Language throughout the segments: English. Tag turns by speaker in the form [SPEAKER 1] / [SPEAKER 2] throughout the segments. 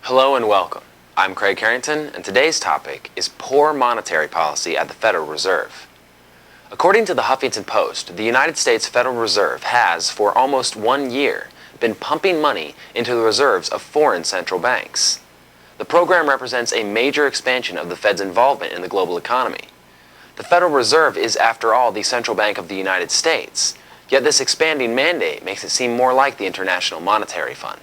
[SPEAKER 1] Hello and welcome. I'm Craig Harrington, and today's topic is poor monetary policy at the Federal Reserve. According to the Huffington Post, the United States Federal Reserve has, for almost 1 year, been pumping money into the reserves of foreign central banks. The program represents a major expansion of the Fed's involvement in the global economy. The Federal Reserve is, after all, the central bank of the United States, yet this expanding mandate makes it seem more like the International Monetary Fund.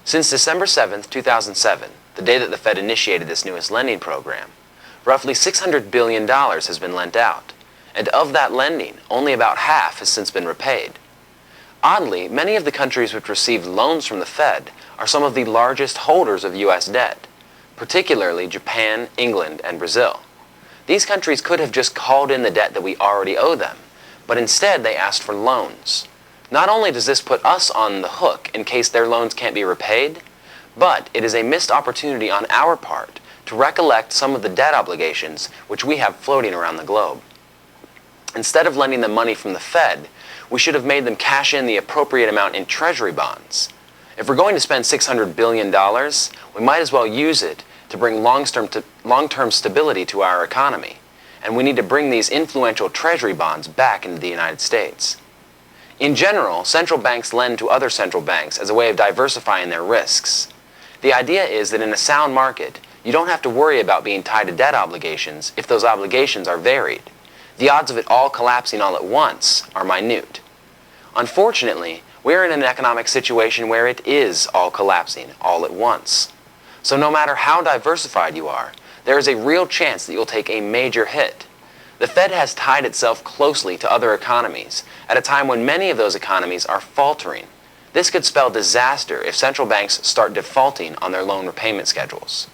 [SPEAKER 1] Since December 7, 2007, the day that the Fed initiated this newest lending program, roughly $600 billion has been lent out, and of that lending, only about half has since been repaid. Oddly, many of the countries which received loans from the Fed are some of the largest holders of U.S. debt, particularly Japan, England, and Brazil. These countries could have just called in the debt that we already owe them, but instead they asked for loans. Not only does this put us on the hook in case their loans can't be repaid, but it is a missed opportunity on our part to recollect some of the debt obligations which we have floating around the globe. Instead of lending them money from the Fed, we should have made them cash in the appropriate amount in Treasury bonds. If we're going to spend $600 billion, we might as well use it to bring long-term stability to our economy, and we need to bring these influential Treasury bonds back into the United States. In general, central banks lend to other central banks as a way of diversifying their risks. The idea is that in a sound market, you don't have to worry about being tied to debt obligations if those obligations are varied. The odds of it all collapsing all at once are minute. Unfortunately, we're in an economic situation where it is all collapsing all at once. So no matter how diversified you are, there is a real chance that you'll take a major hit. The Fed has tied itself closely to other economies at a time when many of those economies are faltering. This could spell disaster if central banks start defaulting on their loan repayment schedules.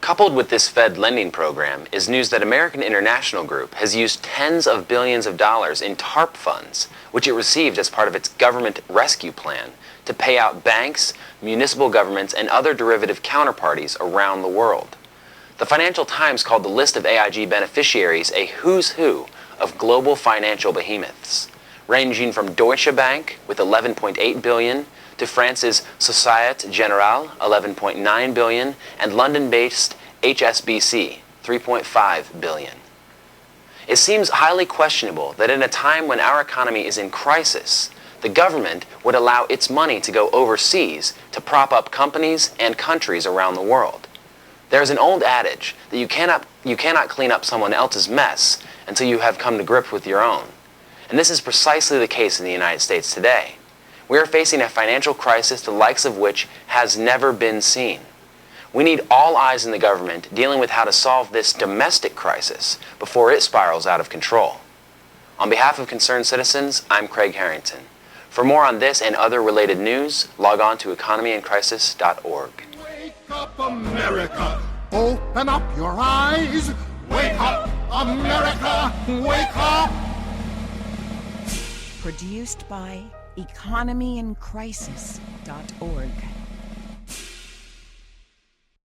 [SPEAKER 1] Coupled with this Fed lending program is news that American International Group has used tens of billions of dollars in TARP funds, which it received as part of its government rescue plan, to pay out banks, municipal governments, and other derivative counterparties around the world. The Financial Times called the list of AIG beneficiaries a who's who of global financial behemoths, ranging from Deutsche Bank with $11.8 billion to France's Societe Generale, $11.9 billion, and London-based HSBC, $3.5 billion. It seems highly questionable that in a time when our economy is in crisis, the government would allow its money to go overseas to prop up companies and countries around the world. There's an old adage that you cannot clean up someone else's mess until you have come to grips with your own. And this is precisely the case in the United States today. We are facing a financial crisis the likes of which has never been seen. We need all eyes in the government dealing with how to solve this domestic crisis before it spirals out of control. On behalf of concerned citizens, I'm Craig Harrington. For more on this and other related news, log on to economyandcrisis.org.
[SPEAKER 2] Wake up, America! Open up your eyes! Wake up, America! Wake up!
[SPEAKER 3] Produced by economyandcrisis.org.